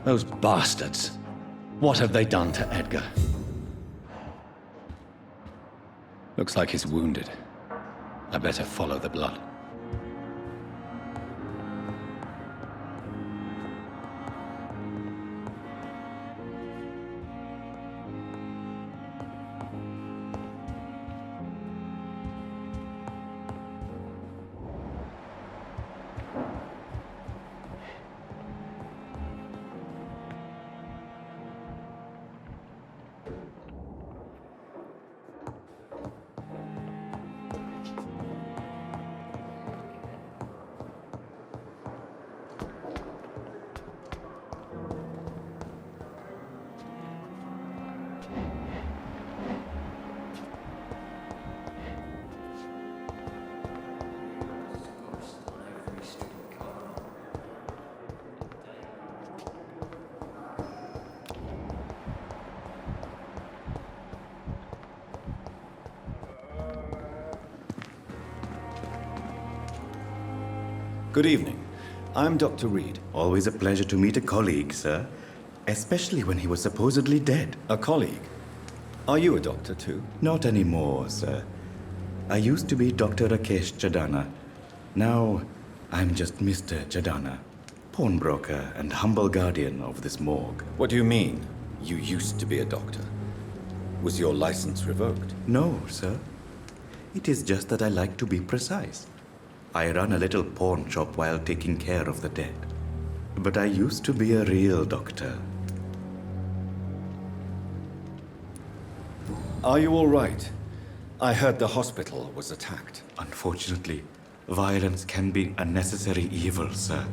Those bastards. What have they done to Edgar? Looks like he's wounded. I better follow the blood. Good evening. I'm Dr. Reid. Always a pleasure to meet a colleague, sir. Especially when he was supposedly dead. A colleague? Are you a doctor too? Not anymore, sir. I used to be Dr. Rakesh Chadana. Now, I'm just Mr. Chadana, pawnbroker and humble guardian of this morgue. What do you mean, you used to be a doctor? Was your license revoked? No, sir. It is just that I like to be precise. I run a little pawn shop while taking care of the dead. But I used to be a real doctor. Are you all right? I heard the hospital was attacked. Unfortunately, violence can be a necessary evil, sir.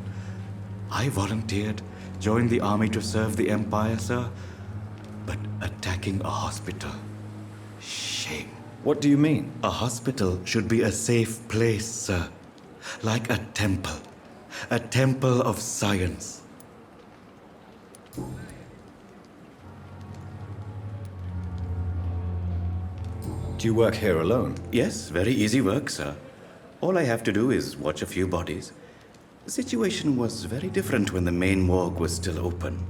I volunteered, joined the army to serve the Empire, sir. But attacking a hospital... shame. What do you mean? A hospital should be a safe place, sir. Like a temple. A temple of science. Do you work here alone? Yes, very easy work, sir. All I have to do is watch a few bodies. The situation was very different when the main morgue was still open.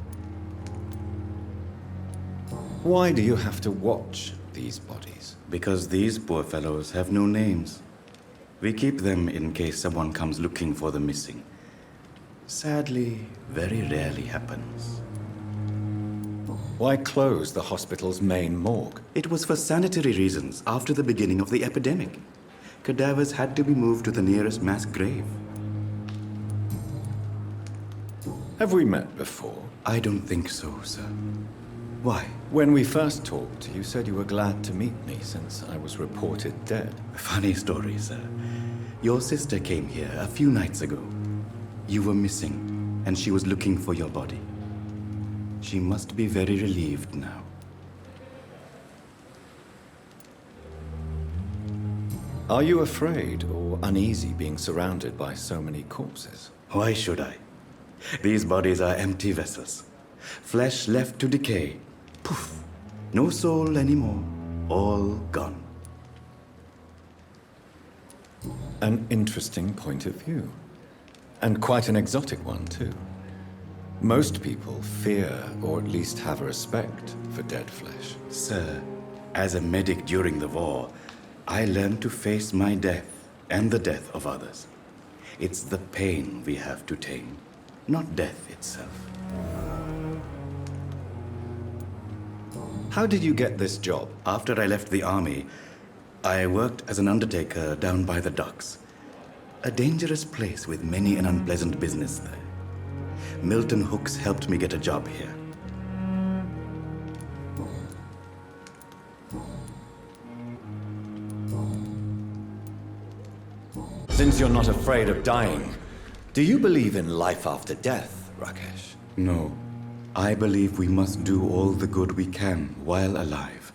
Why do you have to watch these bodies? Because these poor fellows have no names. We keep them in case someone comes looking for the missing. Sadly, very rarely happens. Why close the hospital's main morgue? It was for sanitary reasons after the beginning of the epidemic. Cadavers had to be moved to the nearest mass grave. Have we met before? I don't think so, sir. Why? When we first talked, you said you were glad to meet me since I was reported dead. Funny story, sir. Your sister came here a few nights ago. You were missing, and she was looking for your body. She must be very relieved now. Are you afraid or uneasy being surrounded by so many corpses? Why should I? These bodies are empty vessels. Flesh left to decay. Poof. No soul anymore. All gone. An interesting point of view. And quite an exotic one, too. Most people fear, or at least have a respect, for dead flesh. Sir, as a medic during the war, I learned to face my death and the death of others. It's the pain we have to tame, not death itself. How did you get this job? After I left the army, I worked as an undertaker down by the docks. A dangerous place with many an unpleasant business there. Milton Hooks helped me get a job here. Since you're not afraid of dying, do you believe in life after death, Rakesh? No. I believe we must do all the good we can while alive.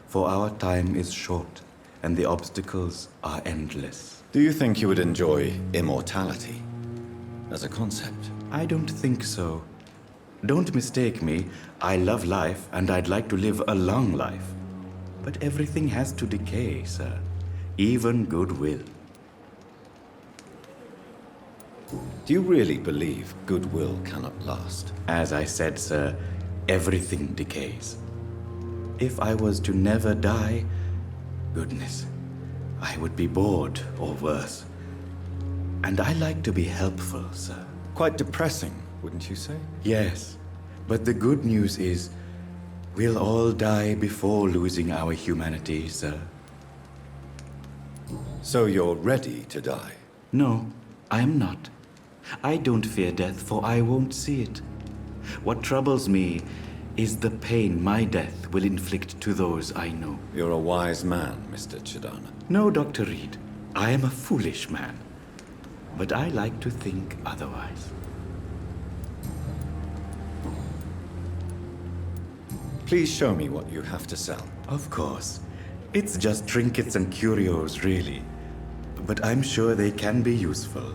For our time is short, and the obstacles are endless. Do you think you would enjoy immortality? as a concept. I don't think so. Don't mistake me. I love life and I'd like to live a long life. But everything has to decay, sir. Even goodwill. Do you really believe goodwill cannot last? As I said, sir, everything decays. If I was to never die, goodness, I would be bored or worse. And I like to be helpful, sir. Quite depressing, wouldn't you say? Yes, but the good news is we'll all die before losing our humanity, sir. So you're ready to die? No, I am not. I don't fear death, for I won't see it. What troubles me is the pain my death will inflict to those I know. You're a wise man, Mr. Chidana. No, Dr. Reid. I am a foolish man. But I like to think otherwise. Please show me what you have to sell. Of course. It's just trinkets and curios, really. But I'm sure they can be useful.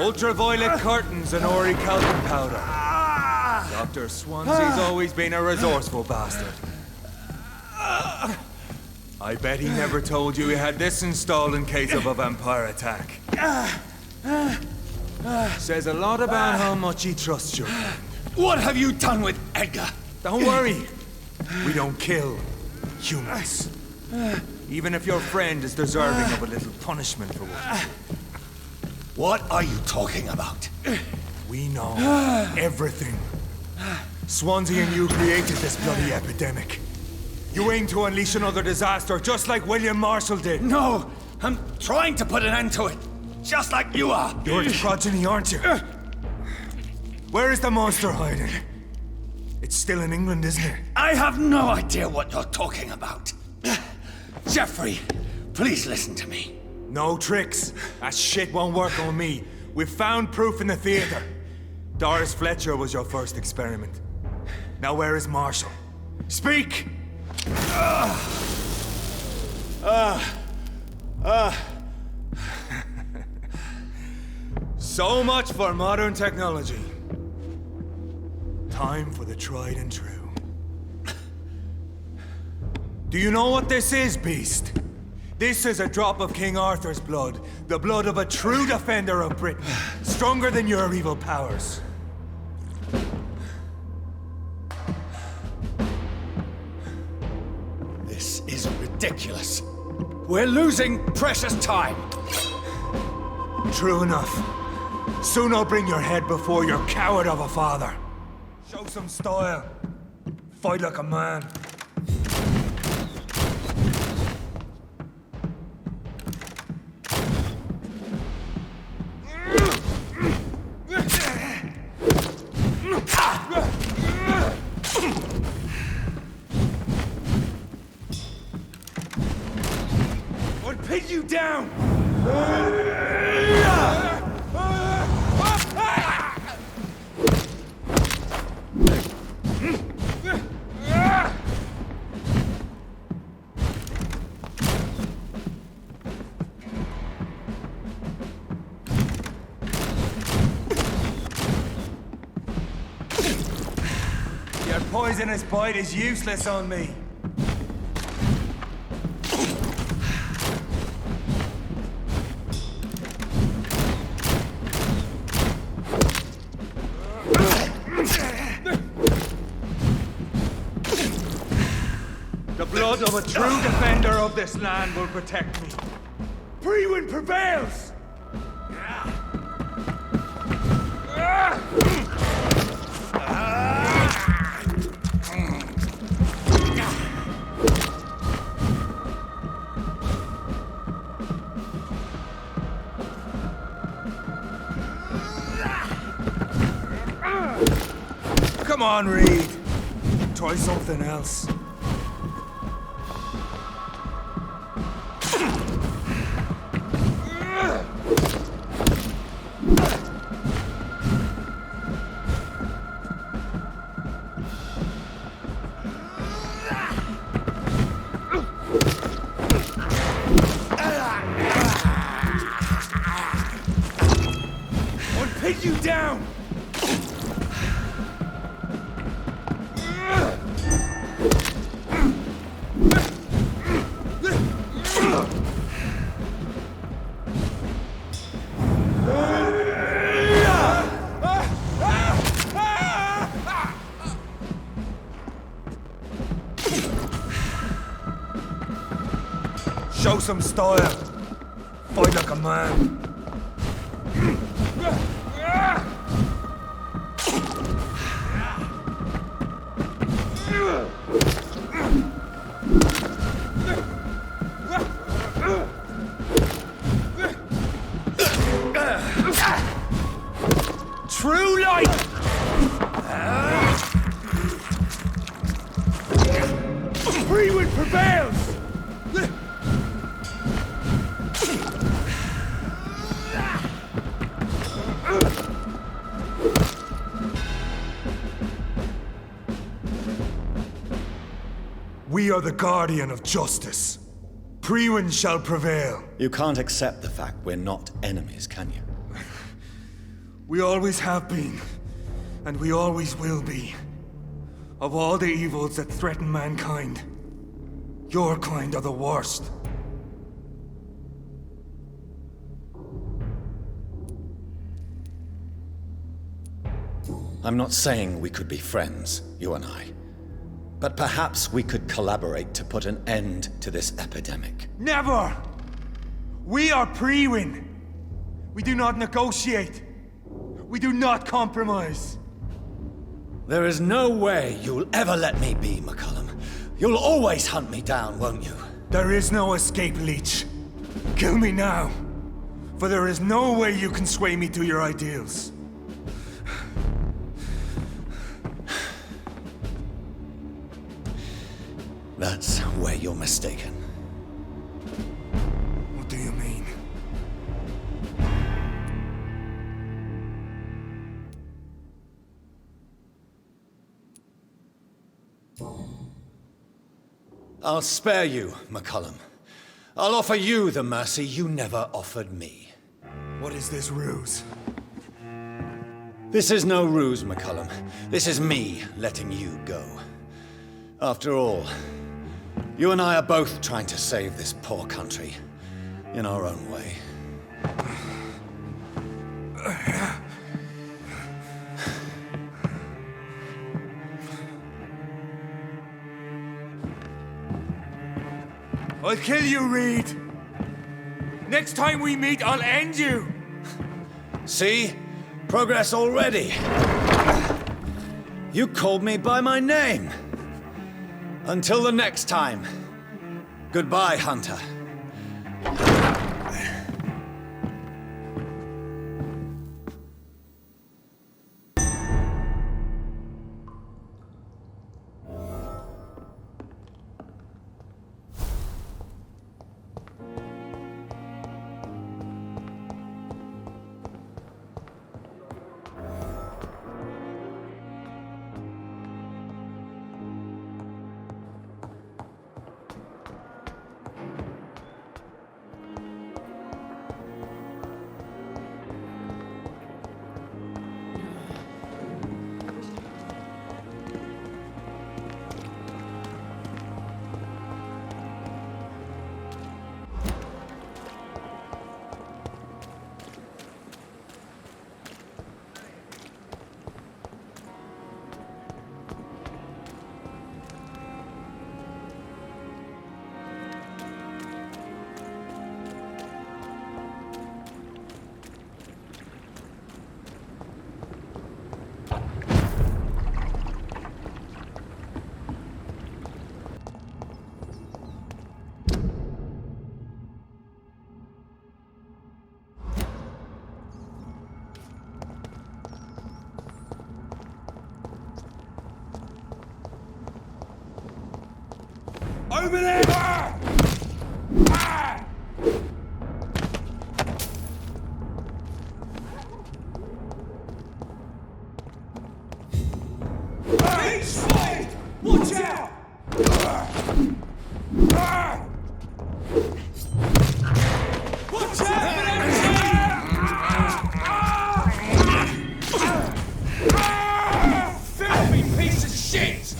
Ultraviolet curtains and orichalcum powder. Dr. Swansea's always been a resourceful bastard. I bet he never told you he had this installed in case of a vampire attack. Says a lot about how much he trusts you. What have you done with Edgar? Don't worry. We don't kill humans. Even if your friend is deserving of a little punishment for what he did. What are you talking about? We know everything. Swansea and you created this bloody epidemic. You aim to unleash another disaster, just like William Marshall did. No, I'm trying to put an end to it, just like you are. You're its progeny, aren't you? Where is the monster hiding? It's still in England, isn't it? I have no idea what you're talking about. Jeffrey, please listen to me. No tricks. That shit won't work on me. We've found proof in the theater. Doris Fletcher was your first experiment. Now where is Marshall? Speak! So much for modern technology. Time for the tried and true. Do you know what this is, Beast? This is a drop of King Arthur's blood. The blood of a true defender of Britain. Stronger than your evil powers. This is ridiculous. We're losing precious time. True enough. Soon I'll bring your head before your coward of a father. Show some style. Fight like a man. poisonous bite is useless on me. The blood of a true defender of this land will protect me. Priwen prevails! Come on, Reid. Try something else. I'll pin you down! Show some style. Fight like a man. True light! Priwen prevails! We are the guardian of justice. Priwen shall prevail. You can't accept the fact we're not enemies, can you? We always have been, and we always will be. Of all the evils that threaten mankind, your kind are the worst. I'm not saying we could be friends, you and I. But perhaps we could collaborate to put an end to this epidemic. Never! We are Priwen. We do not negotiate. We do not compromise. There is no way you'll ever let me be, McCullum. You'll always hunt me down, won't you? There is no escape, Leech. Kill me now. For there is no way you can sway me to your ideals. That's where you're mistaken. What do you mean? I'll spare you, McCullum. I'll offer you the mercy you never offered me. What is this ruse? This is no ruse, McCullum. This is me letting you go. After all, you and I are both trying to save this poor country in our own way. I'll kill you, Reid. Next time we meet, I'll end you. See? Progress already. You called me by my name. Until the next time. Goodbye, Hunter. Over there! Watch out! Watch out! Filthy piece of shit!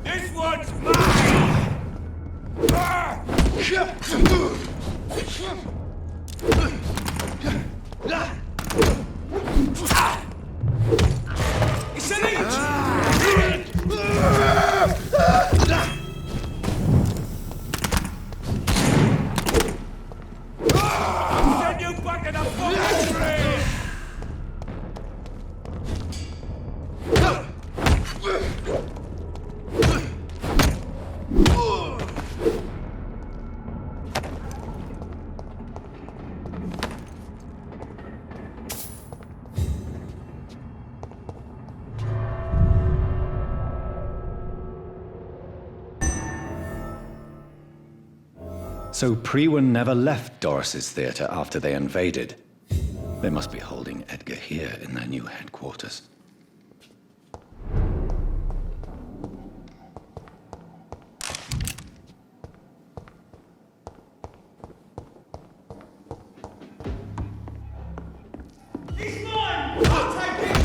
This one's mine! It's an inch! Send you back to the fucking tree! So Prewen never left Doris's theatre after they invaded. They must be holding Edgar here in their new headquarters. He's mine! I'll take it!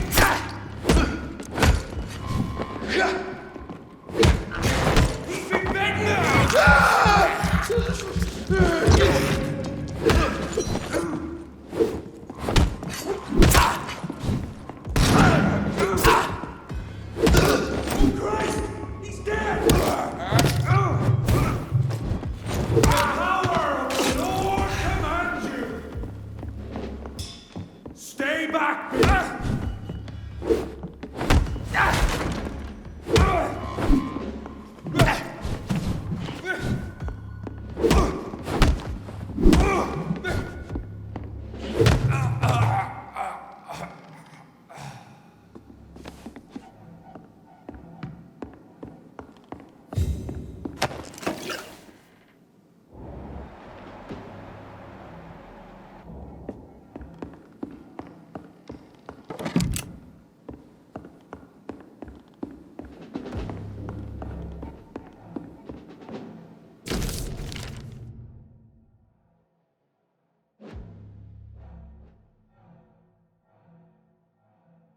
He's been begging now! Oh Christ! He's dead! The power of the Lord commands you! Stay back!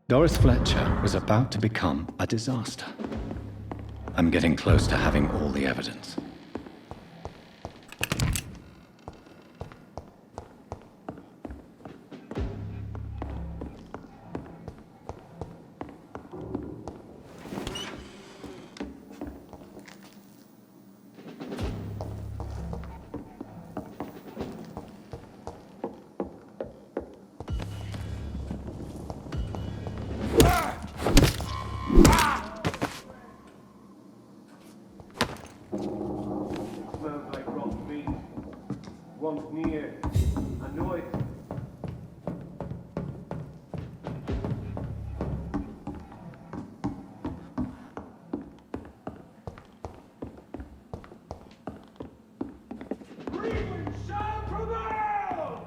Doris Fletcher was about to become a disaster. I'm getting close to having all the evidence. Smells like rotten meat. One's near. I know it. Freeman shall prevail!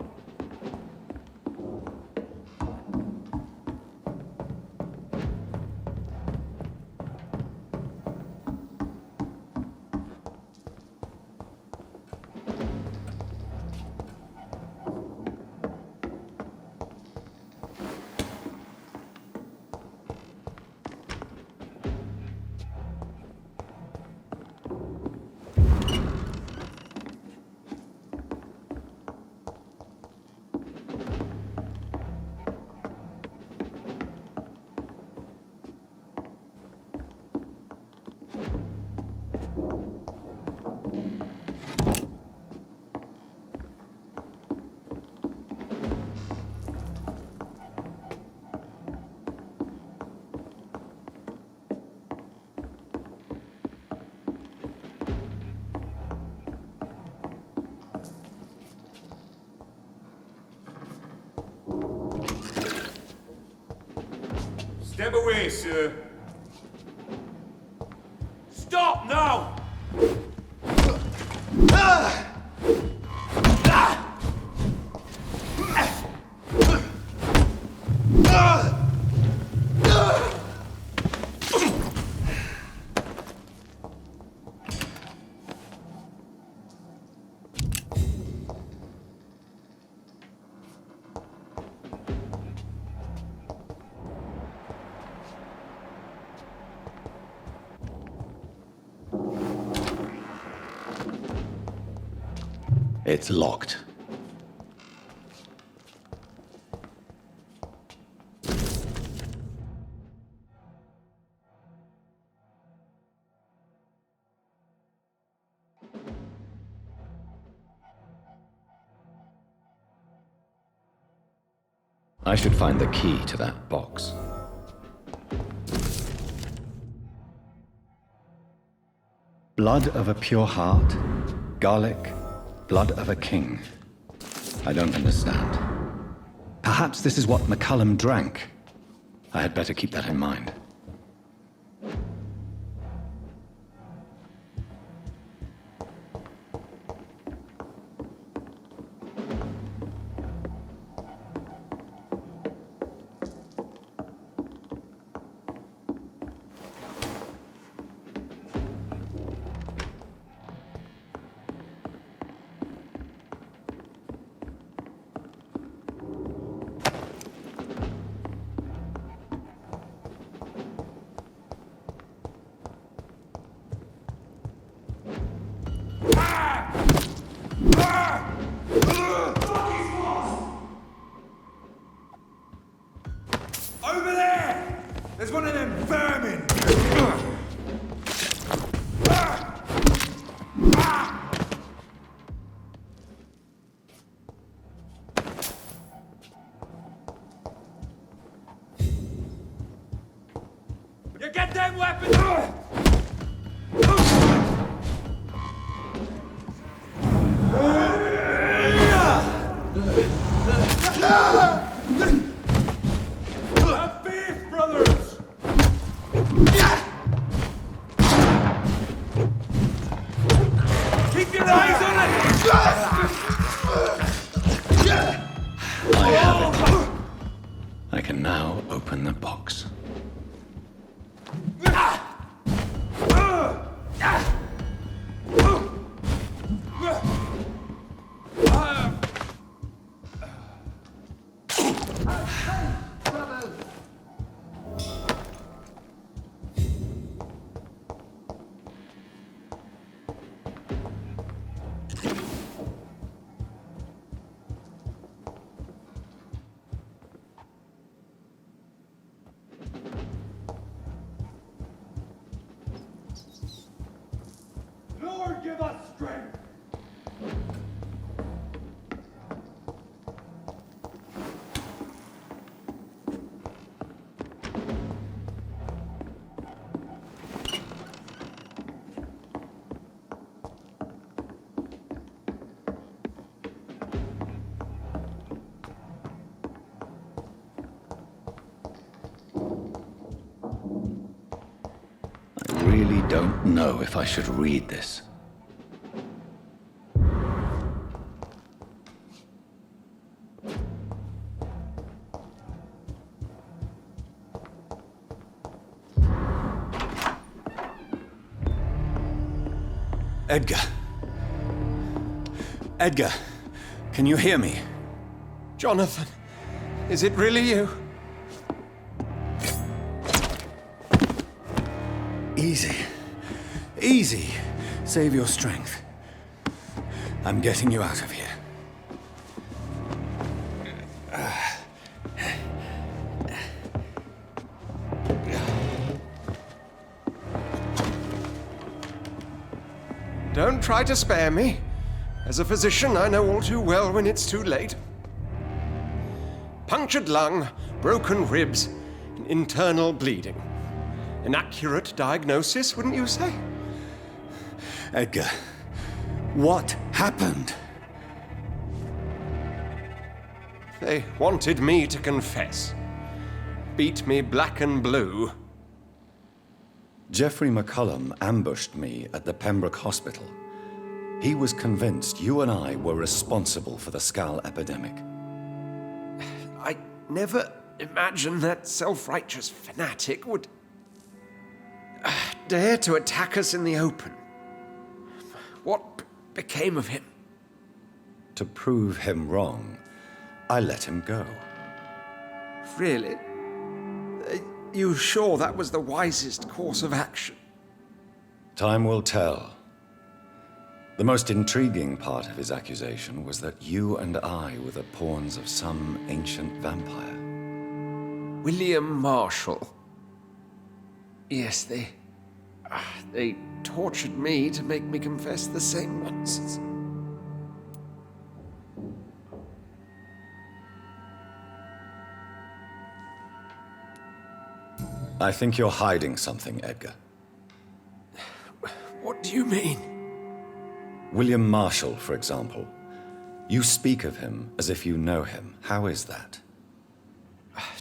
Step away, sir. Stop now! It's locked. I should find the key to that box. Blood of a pure heart, garlic, blood of a king. I don't understand. Perhaps this is what McCullum drank. I had better keep that in mind. Over there! There's one of them vermin! You get them weapons! I have it. I can now open the box. Lord, give us strength! I really don't know if I should read this. Edgar. Edgar, can you hear me? Jonathan, is it really you? Easy. Easy. Save your strength. I'm getting you out of here. Don't try to spare me. As a physician, I know all too well when it's too late. Punctured lung, broken ribs, and internal bleeding. An accurate diagnosis, wouldn't you say? Edgar, what happened? They wanted me to confess. beat me black and blue. Geoffrey McCullum ambushed me at the Pembroke Hospital. He was convinced you and I were responsible for the Skal epidemic. I never imagined that self-righteous fanatic would dare to attack us in the open. What became of him? To prove him wrong, I let him go. Really? Are you sure that was the wisest course of action? Time will tell. The most intriguing part of his accusation was that you and I were the pawns of some ancient vampire. William Marshall. Yes, they tortured me to make me confess the same nonsense. I think you're hiding something, Edgar. What do you mean? William Marshall, for example. You speak of him as if you know him. How is that?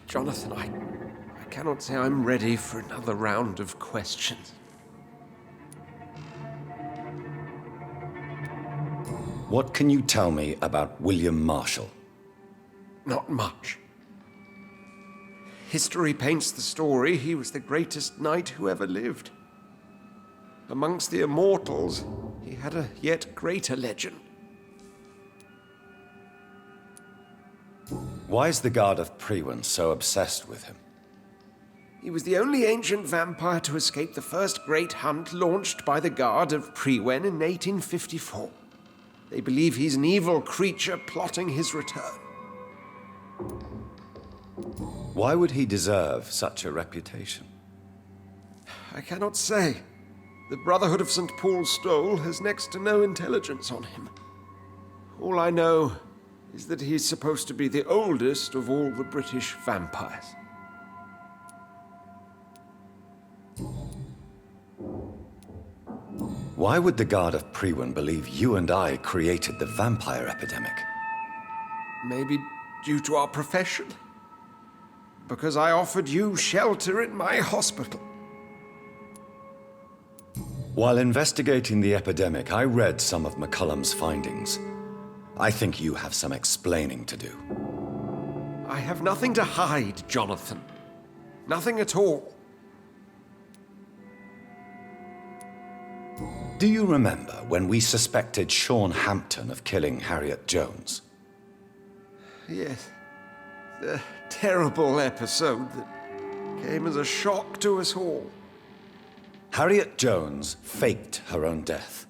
Jonathan, I cannot say I'm ready for another round of questions. What can you tell me about William Marshall? Not much. History paints the story he was the greatest knight who ever lived. Amongst the immortals, he had a yet greater legend. Why is the Guard of Priwen so obsessed with him? He was the only ancient vampire to escape the first great hunt launched by the Guard of Priwen in 1854. They believe he's an evil creature plotting his return. Why would he deserve such a reputation? I cannot say. The Brotherhood of St. Paul's Stole has next to no intelligence on him. All I know is that he's supposed to be the oldest of all the British vampires. Why would the Guard of Priwen believe you and I created the vampire epidemic? Maybe due to our profession. Because I offered you shelter in my hospital. While investigating the epidemic, I read some of McCullum's findings. I think you have some explaining to do. I have nothing to hide, Jonathan. Nothing at all. Do you remember when we suspected Sean Hampton of killing Harriet Jones? Yes. The terrible episode that came as a shock to us all. Harriet Jones faked her own death.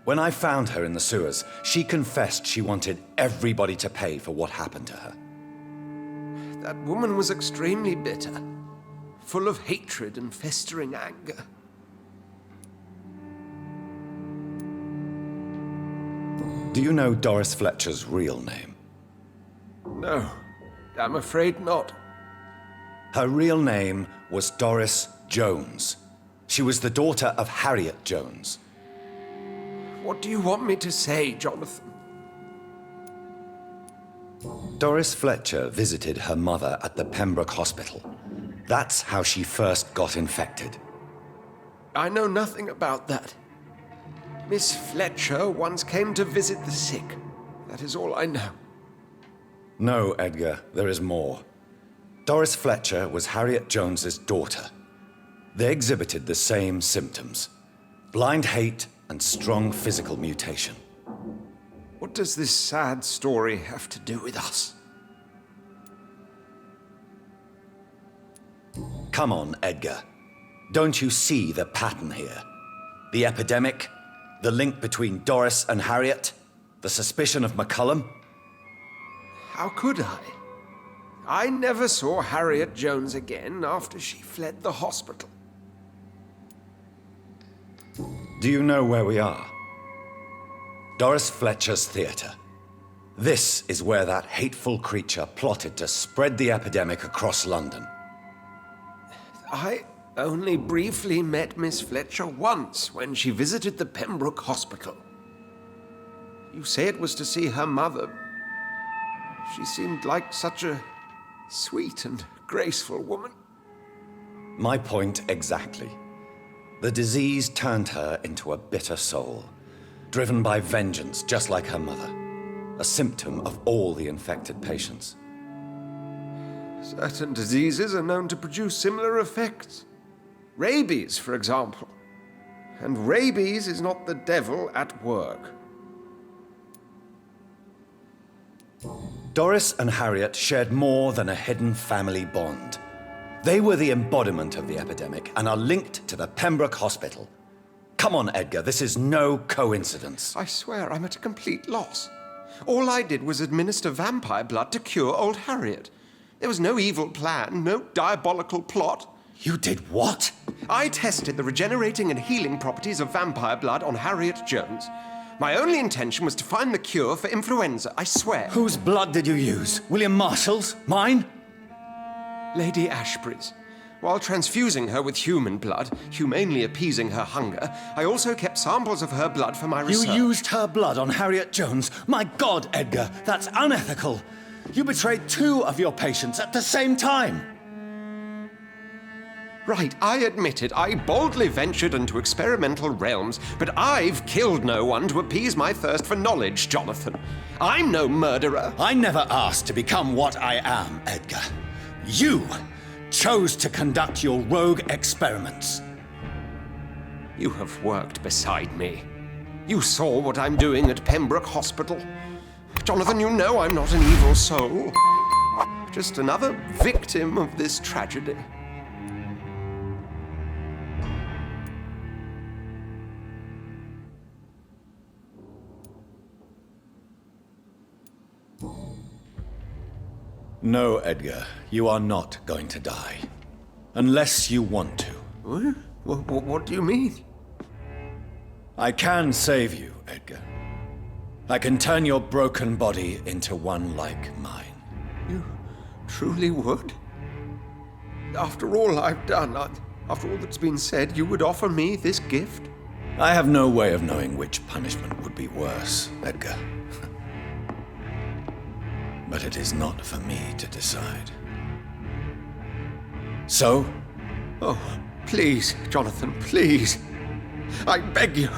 When I found her in the sewers, she confessed she wanted everybody to pay for what happened to her. That woman was extremely bitter, full of hatred and festering anger. Do you know Doris Fletcher's real name? No, I'm afraid not. Her real name was Doris Jones. She was the daughter of Harriet Jones. What do you want me to say, Jonathan? Doris Fletcher visited her mother at the Pembroke Hospital. That's how she first got infected. I know nothing about that. Miss Fletcher once came to visit the sick. That is all I know. No, Edgar, there is more. Doris Fletcher was Harriet Jones's daughter. They exhibited the same symptoms: blind hate and strong physical mutation. What does this sad story have to do with us? Come on, Edgar. Don't you see the pattern here? The epidemic, the link between Doris and Harriet, the suspicion of McCullum. How could I? I never saw Harriet Jones again after she fled the hospital. Do you know where we are? Doris Fletcher's theater. This is where that hateful creature plotted to spread the epidemic across London. I only briefly met Miss Fletcher once when she visited the Pembroke Hospital. You say it was to see her mother. She seemed like such a Sweet and graceful woman. My point exactly. The disease turned her into a bitter soul, driven by vengeance just like her mother. A symptom of all the infected patients. Certain diseases are known to produce similar effects. Rabies, for example. And rabies is not the devil at work. Doris and Harriet shared more than a hidden family bond. They were the embodiment of the epidemic and are linked to the Pembroke Hospital. Come on, Edgar, this is no coincidence. I swear I'm at a complete loss. All I did was administer vampire blood to cure old Harriet. There was no evil plan, no diabolical plot. You did what? I tested the regenerating and healing properties of vampire blood on Harriet Jones. My only intention was to find the cure for influenza, I swear. Whose blood did you use? William Marshall's? Mine? Lady Ashbury's. While transfusing her with human blood, humanely appeasing her hunger, I also kept samples of her blood for my research. You used her blood on Harriet Jones? My God, Edgar, that's unethical. You betrayed 2 of your patients at the same time. Right, I admit it. I boldly ventured into experimental realms, but I've killed no one to appease my thirst for knowledge, Jonathan. I'm no murderer. I never asked to become what I am, Edgar. You chose to conduct your rogue experiments. You have worked beside me. You saw what I'm doing at Pembroke Hospital. Jonathan, you know I'm not an evil soul. Just another victim of this tragedy. No, Edgar, you are not going to die. Unless you want to. What do you mean? I can save you, Edgar. I can turn your broken body into one like mine. You truly would? After all I've done, after all that's been said, you would offer me this gift? I have no way of knowing which punishment would be worse, Edgar. But it is not for me to decide. So? Oh, please, Jonathan, please. I beg you.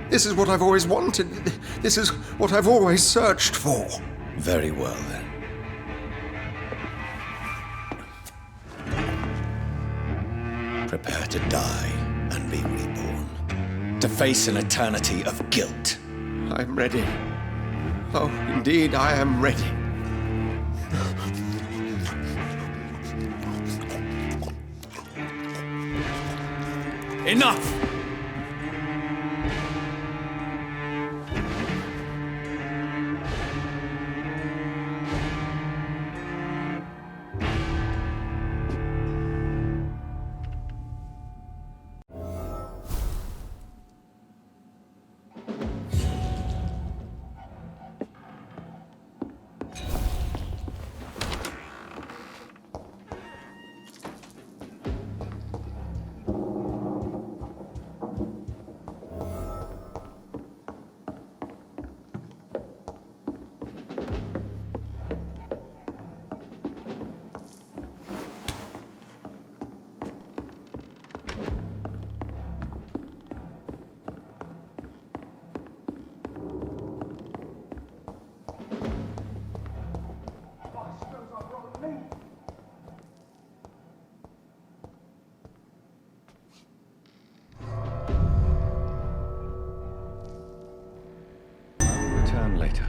This is what I've always wanted. This is what I've always searched for. Very well, then. Prepare to die and be reborn. To face an eternity of guilt. I'm ready. Oh, indeed, I am ready. Enough! Later.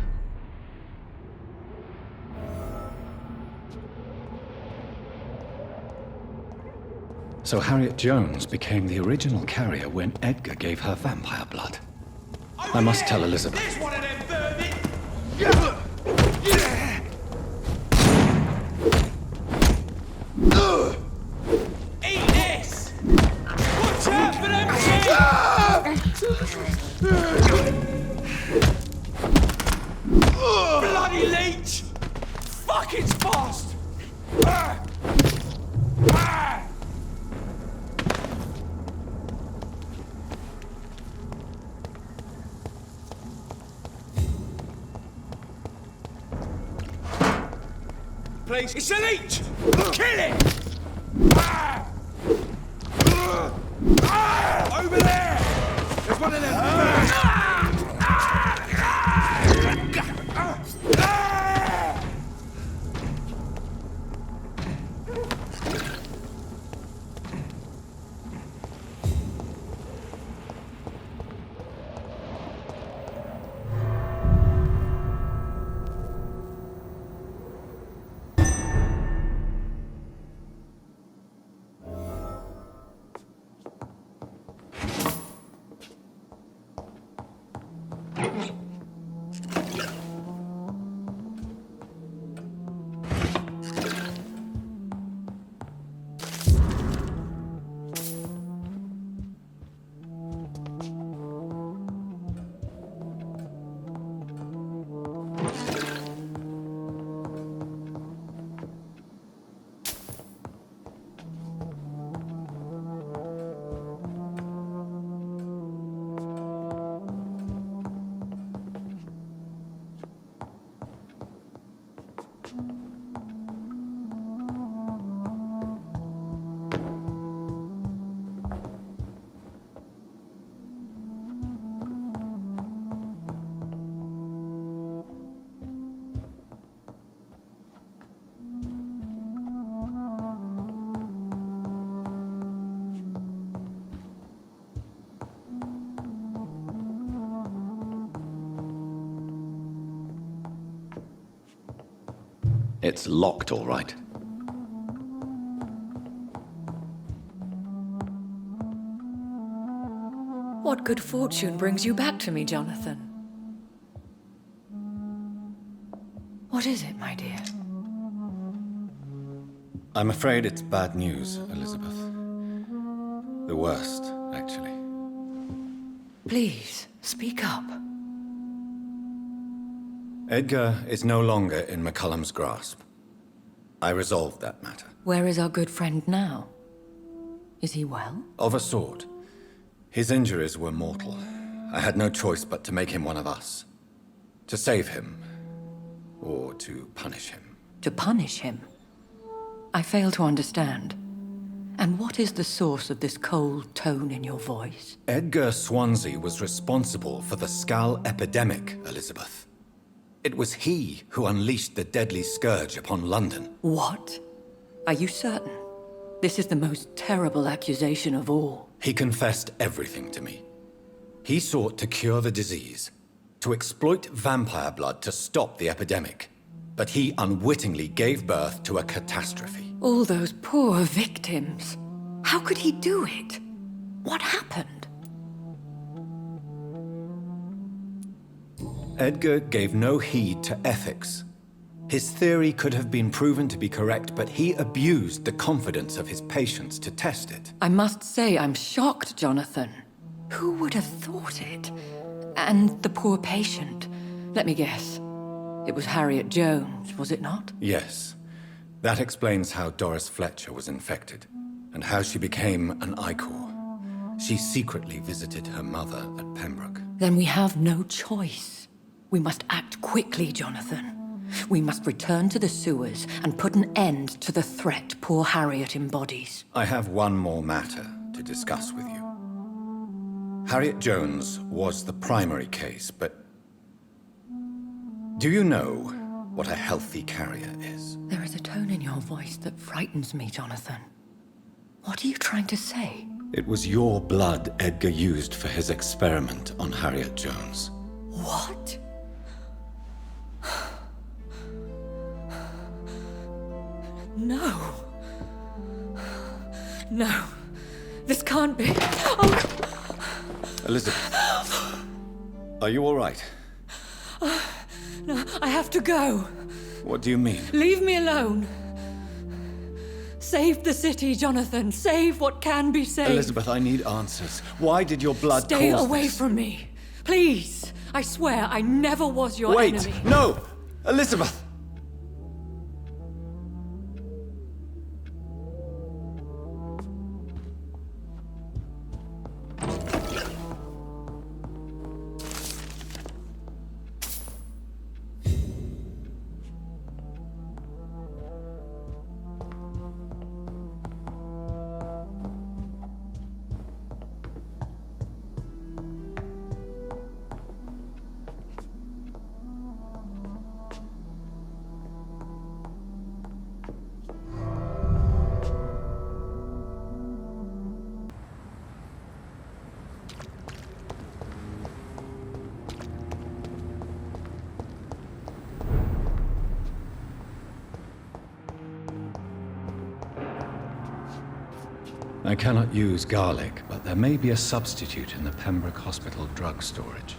So Harriet Jones became the original carrier when Edgar gave her vampire blood. I must tell Elizabeth. There's one of them vermin! Eat this! Watch out for them bloody leech! Fuck, it's fast! please. It's a leech! Kill it! Over there! There's one of them! It's locked, all right. What good fortune brings you back to me, Jonathan? What is it, my dear? I'm afraid it's bad news, Elizabeth. The worst, actually. Please, speak up. Edgar is no longer in McCullum's grasp. I resolved that matter. Where is our good friend now? Is he well? Of a sort. His injuries were mortal. I had no choice but to make him one of us. To save him, or to punish him. To punish him? I fail to understand. And what is the source of this cold tone in your voice? Edgar Swansea was responsible for the Skull epidemic, Elizabeth. It was he who unleashed the deadly scourge upon London. What? Are you certain? This is the most terrible accusation of all. He confessed everything to me. He sought to cure the disease, to exploit vampire blood to stop the epidemic. But he unwittingly gave birth to a catastrophe. All those poor victims. How could he do it? What happened? Edgar gave no heed to ethics. His theory could have been proven to be correct, but he abused the confidence of his patients to test it. I must say I'm shocked, Jonathan. Who would have thought it? And the poor patient. Let me guess. It was Harriet Jones, was it not? Yes. That explains how Doris Fletcher was infected, and how she became an Icor. She secretly visited her mother at Pembroke. Then we have no choice. We must act quickly, Jonathan. We must return to the sewers and put an end to the threat poor Harriet embodies. I have one more matter to discuss with you. Harriet Jones was the primary case, but do you know what a healthy carrier is? There is a tone in your voice that frightens me, Jonathan. What are you trying to say? It was your blood Edgar used for his experiment on Harriet Jones. What? No. No. This can't be. Oh. Elizabeth, are you all right? No, I have to go. What do you mean? Leave me alone. Save the city, Jonathan. Save what can be saved. Elizabeth, I need answers. Why did your blood Stay cause away this? from me. Please. I swear I never was your Wait! enemy. No! Elizabeth! I cannot use garlic, but there may be a substitute in the Pembroke Hospital drug storage.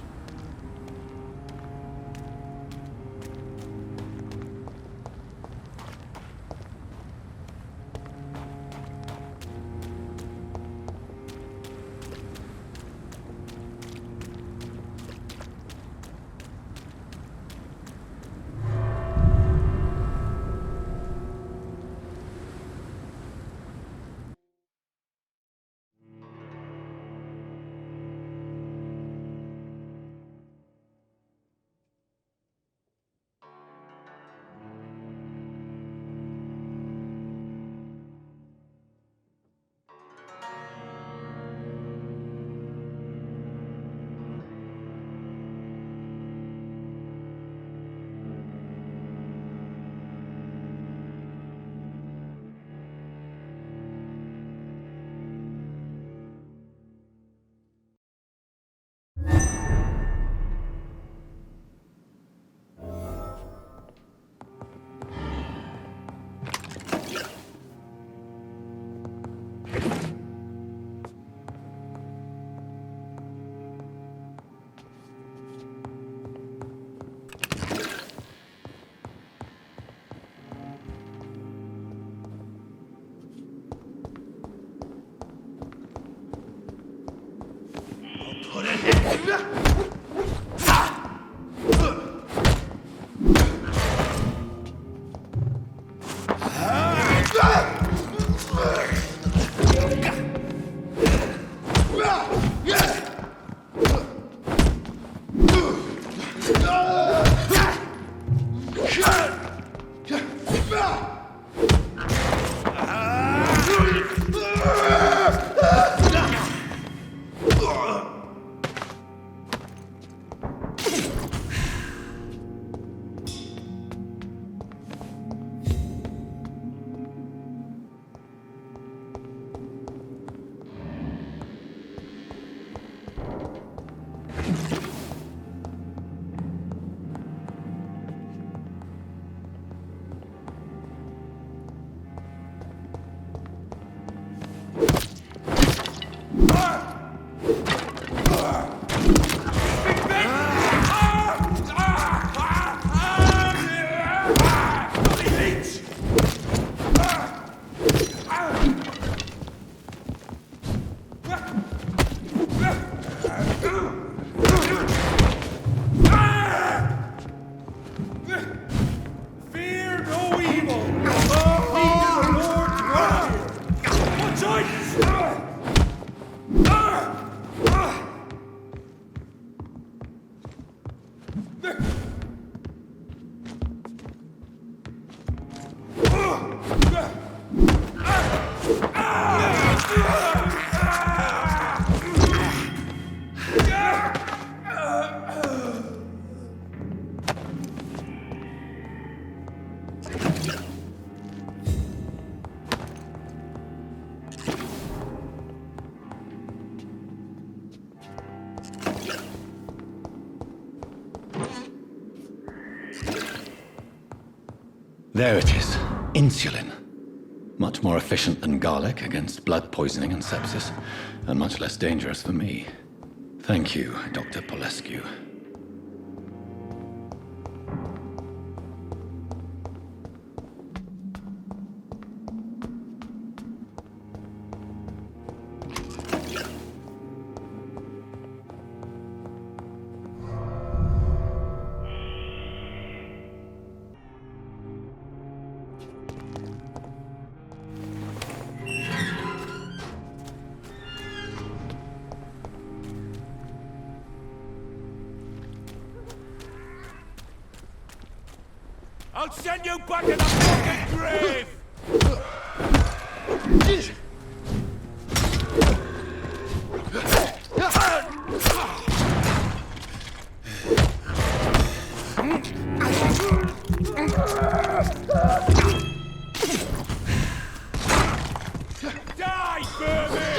There it is. Insulin. Much more efficient than garlic against blood poisoning and sepsis, and much less dangerous for me. Thank you, Dr. Polescu. I'll send you back in the fucking grave! Die, vermin!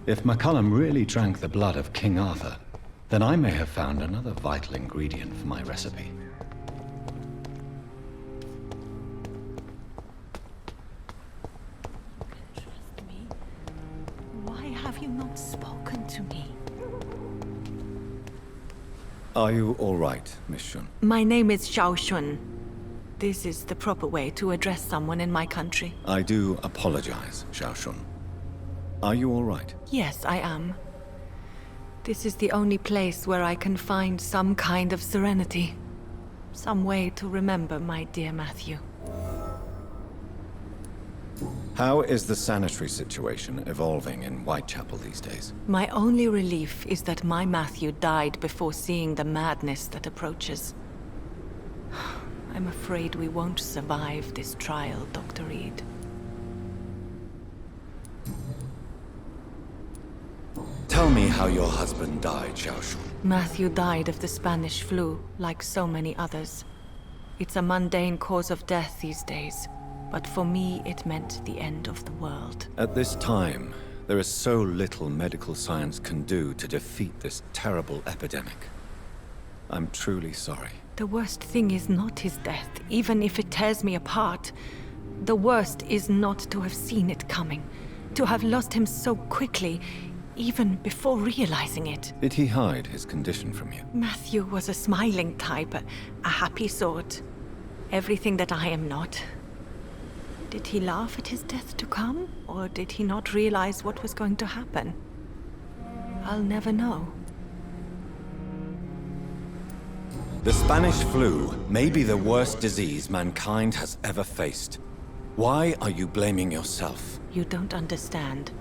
If McCullum really drank the blood of King Arthur, then I may have found another vital ingredient for my recipe. Trust me. Why have you not spoken to me? Are you all right, Miss Shun? My name is Xiao Shun. This is the proper way to address someone in my country. I do apologize, Xiao Shun. Are you all right? Yes, I am. This is the only place where I can find some kind of serenity. Some way to remember my dear Matthew. How is the sanitary situation evolving in Whitechapel these days? My only relief is that my Matthew died before seeing the madness that approaches. I'm afraid we won't survive this trial, Dr. Reid. Tell me how your husband died, Xiao Shun. Matthew died of the Spanish flu, like so many others. It's a mundane cause of death these days, but for me it meant the end of the world. At this time, there is so little medical science can do to defeat this terrible epidemic. I'm truly sorry. The worst thing is not his death, even if it tears me apart. The worst is not to have seen it coming, to have lost him so quickly, even before realizing it. Did he hide his condition from you? Matthew was a smiling type, a happy sort. Everything that I am not. Did he laugh at his death to come, or did he not realize what was going to happen? I'll never know. The Spanish flu may be the worst disease mankind has ever faced. Why are you blaming yourself? You don't understand.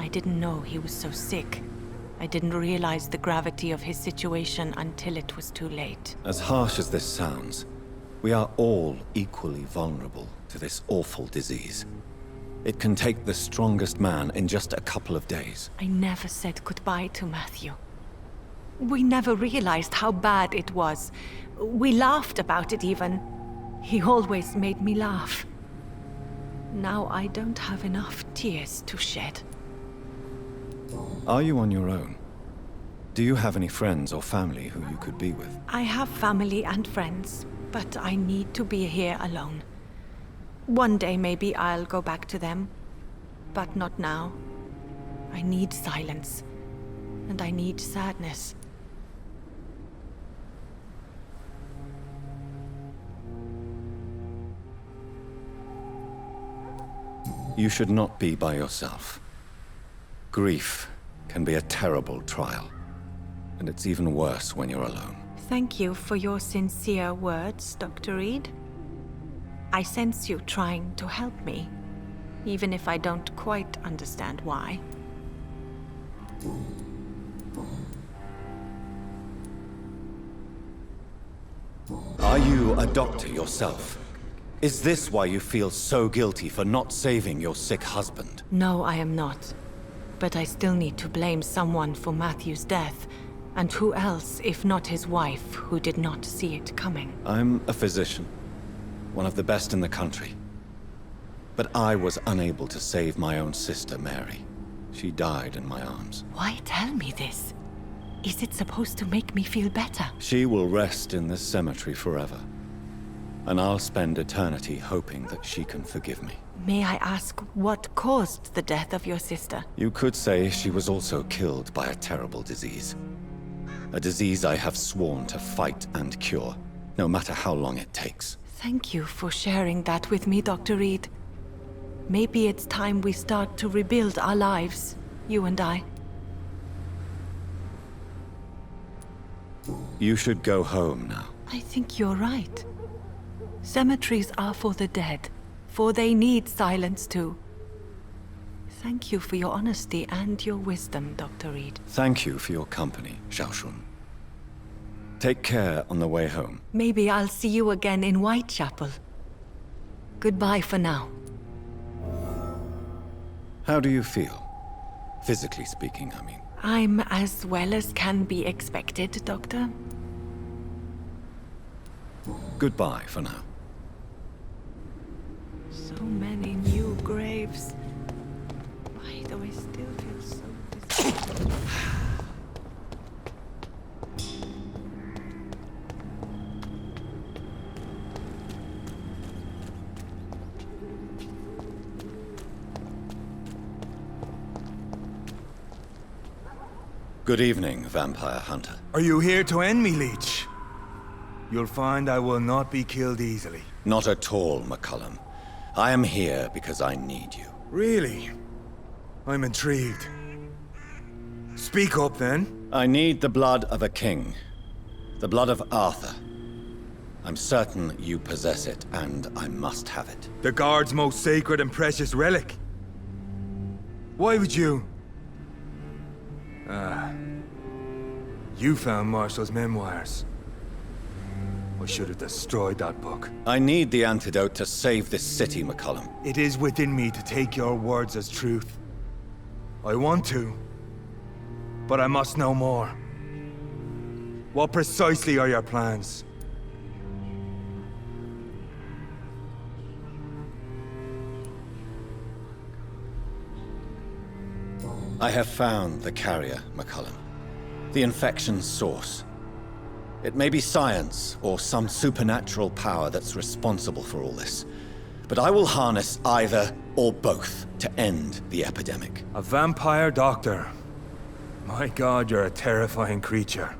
I didn't know he was so sick. I didn't realize the gravity of his situation until it was too late. As harsh as this sounds, we are all equally vulnerable to this awful disease. It can take the strongest man in just a couple of days. I never said goodbye to Matthew. We never realized how bad it was. We laughed about it even. He always made me laugh. Now I don't have enough tears to shed. Are you on your own? Do you have any friends or family who you could be with? I have family and friends, but I need to be here alone. One day maybe I'll go back to them, but not now. I need silence, and I need sadness. You should not be by yourself. Grief can be a terrible trial, and it's even worse when you're alone. Thank you for your sincere words, Dr. Reid. I sense you trying to help me, even if I don't quite understand why. Are you a doctor yourself? Is this why you feel so guilty for not saving your sick husband? No, I am not. But I still need to blame someone for Matthew's death. And who else, if not his wife, who did not see it coming? I'm a physician, one of the best in the country. But I was unable to save my own sister, Mary. She died in my arms. Why tell me this? Is it supposed to make me feel better? She will rest in this cemetery forever. And I'll spend eternity hoping that she can forgive me. May I ask what caused the death of your sister? You could say she was also killed by a terrible disease. A disease I have sworn to fight and cure, no matter how long it takes. Thank you for sharing that with me, Dr. Reid. Maybe it's time we start to rebuild our lives, you and I. You should go home now. I think you're right. Cemeteries are for the dead, for they need silence too. Thank you for your honesty and your wisdom, Dr. Reid. Thank you for your company, Xiaoshun. Take care on the way home. Maybe I'll see you again in Whitechapel. Goodbye for now. How do you feel? Physically speaking, I mean. I'm as well as can be expected, Doctor. Goodbye for now. So many new graves. Why do I still feel so distant? Good evening, vampire hunter. Are you here to end me, Leech? You'll find I will not be killed easily. Not at all, McCullum. I am here because I need you. Really? I'm intrigued. Speak up, then. I need the blood of a king. The blood of Arthur. I'm certain you possess it, and I must have it. The Guard's most sacred and precious relic. Why would you? You found Marshall's memoirs. I should have destroyed that book. I need the antidote to save this city, McCullum. It is within me to take your words as truth. I want to, but I must know more. What precisely are your plans? I have found the carrier, McCullum. The infection's source. It may be science or some supernatural power that's responsible for all this. But I will harness either or both to end the epidemic. A vampire doctor. My God, you're a terrifying creature.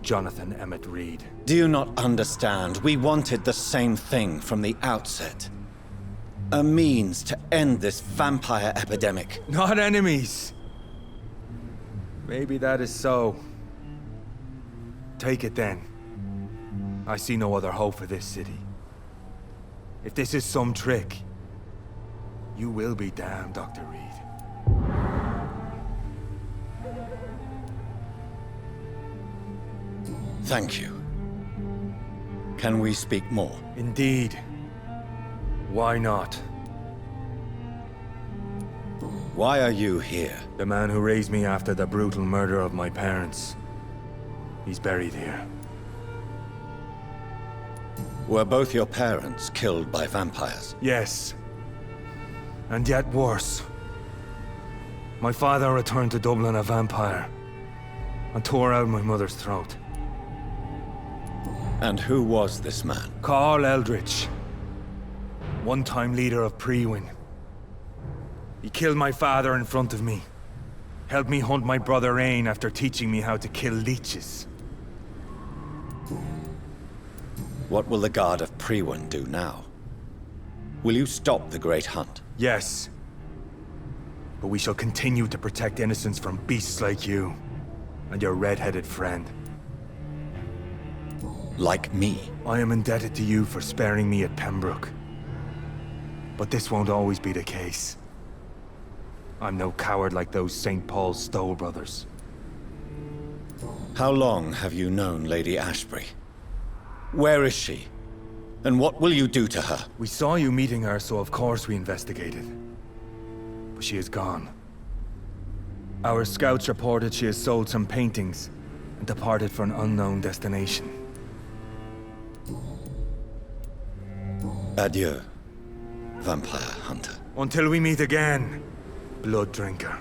Jonathan Emmett Reid. Do you not understand? We wanted the same thing from the outset. A means to end this vampire epidemic. Not enemies. Maybe that is so. Take it then. I see no other hope for this city. If this is some trick, you will be damned, Dr. Reid. Thank you. Can we speak more? Indeed. Why not? Why are you here? The man who raised me after the brutal murder of my parents. He's buried here. Were both your parents killed by vampires? Yes. And yet worse. My father returned to Dublin a vampire and tore out my mother's throat. And who was this man? Carl Eldritch. One-time leader of Prewin. He killed my father in front of me. Helped me hunt my brother Ain after teaching me how to kill leeches. What will the Guard of Prewin do now? Will you stop the Great Hunt? Yes. But we shall continue to protect innocents from beasts like you and your red-headed friend. Like me? I am indebted to you for sparing me at Pembroke. But this won't always be the case. I'm no coward like those St. Paul's Stowe brothers. How long have you known Lady Ashbury? Where is she? And what will you do to her? We saw you meeting her, so of course we investigated. But she is gone. Our scouts reported she has sold some paintings and departed for an unknown destination. Adieu, vampire hunter. Until we meet again, blood drinker.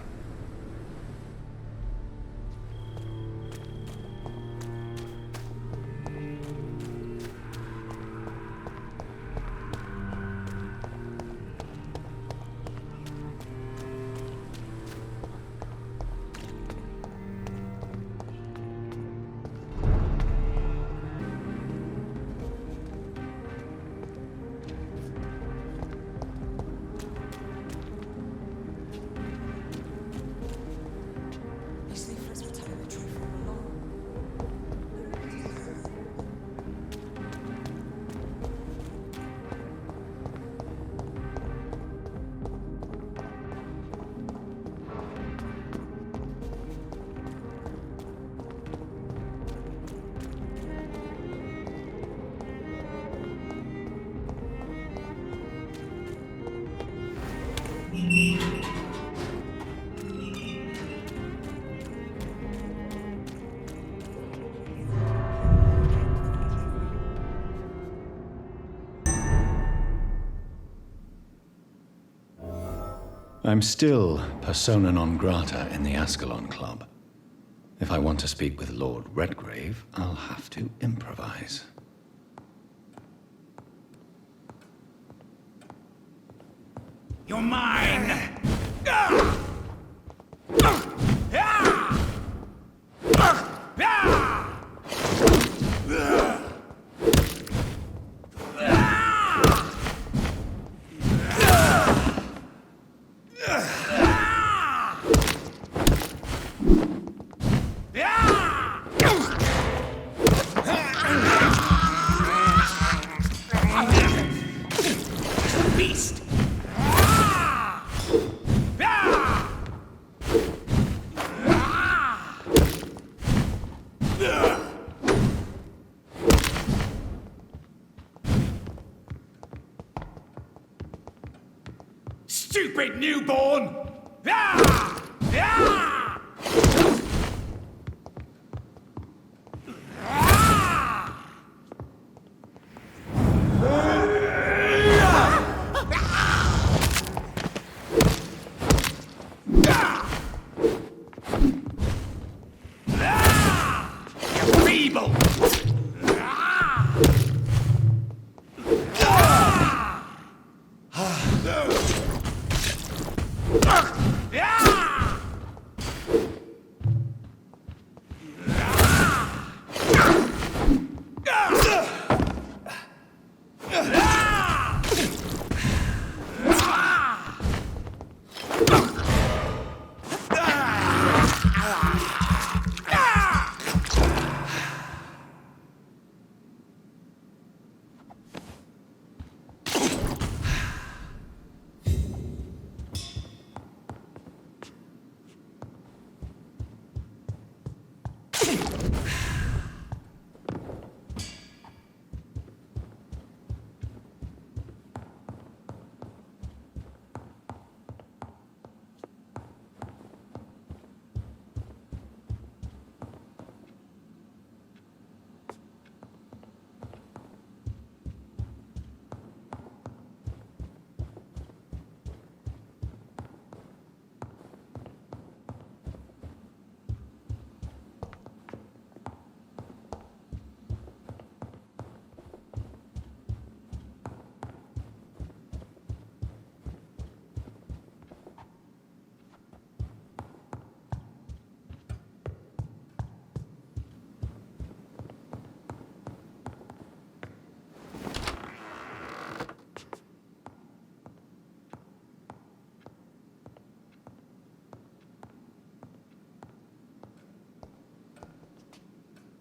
I'm still persona non grata in the Ascalon Club. If I want to speak with Lord Redgrave, I'll have to improvise. You're mine! Beast! Stupid newborn! Feeble!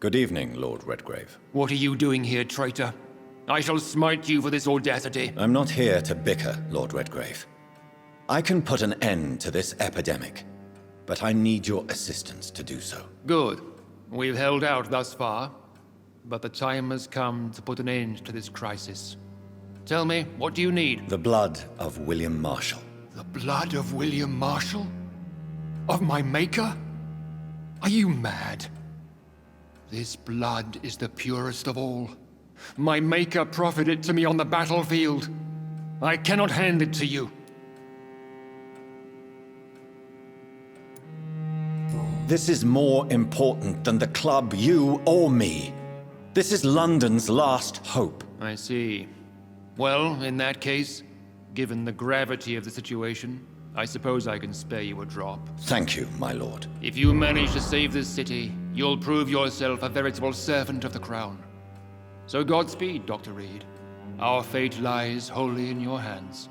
Good evening, Lord Redgrave. What are you doing here, traitor? I shall smite you for this audacity. I'm not here to bicker, Lord Redgrave. I can put an end to this epidemic, but I need your assistance to do so. Good. We've held out thus far, but the time has come to put an end to this crisis. Tell me, what do you need? The blood of William Marshall. The blood of William Marshall? Of my maker? Are you mad? This blood is the purest of all. My maker proffered it to me on the battlefield. I cannot hand it to you. This is more important than the club, you, or me. This is London's last hope. I see. Well, in that case, given the gravity of the situation, I suppose I can spare you a drop. Thank you, my lord. If you manage to save this city, you'll prove yourself a veritable servant of the crown. So Godspeed, Dr. Reid. Our fate lies wholly in your hands.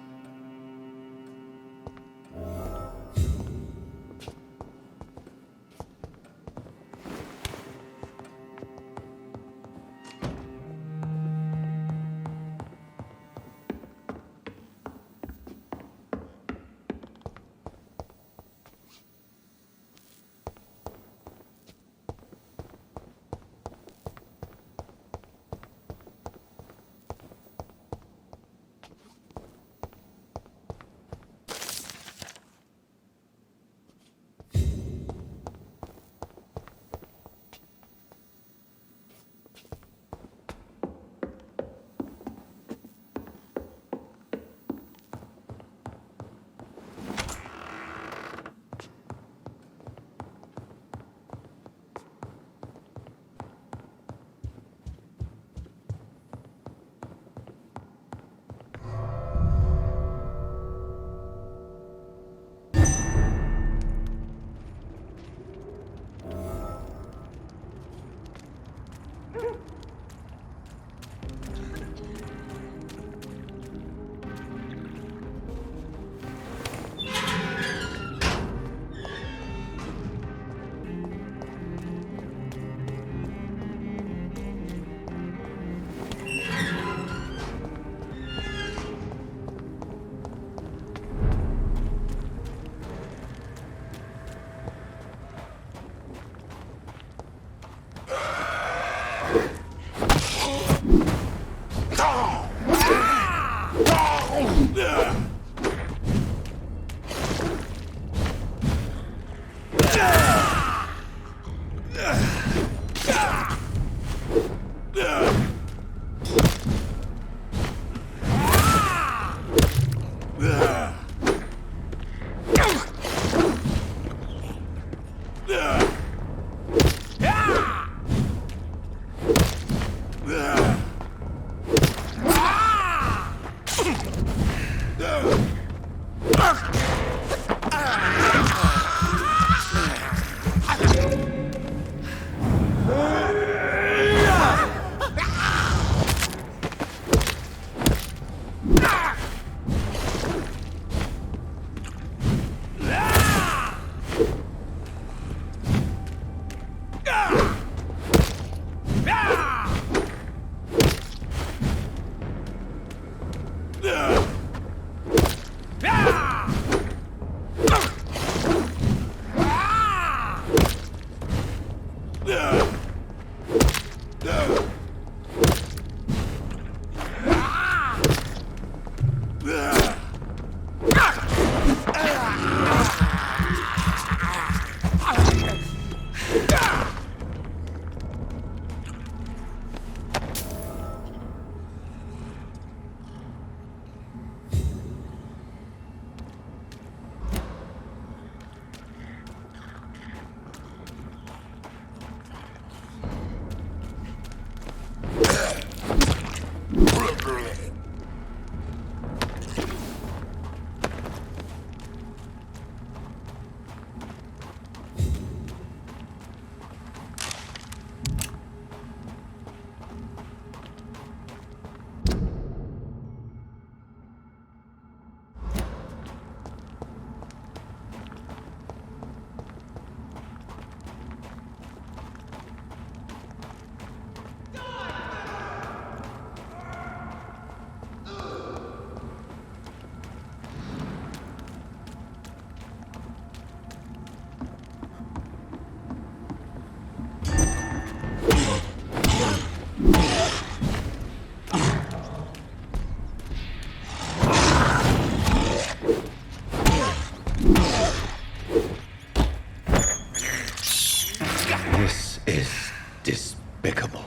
despicable.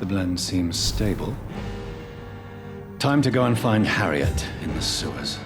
The blend seems stable. Time to go and find Harriet in the sewers.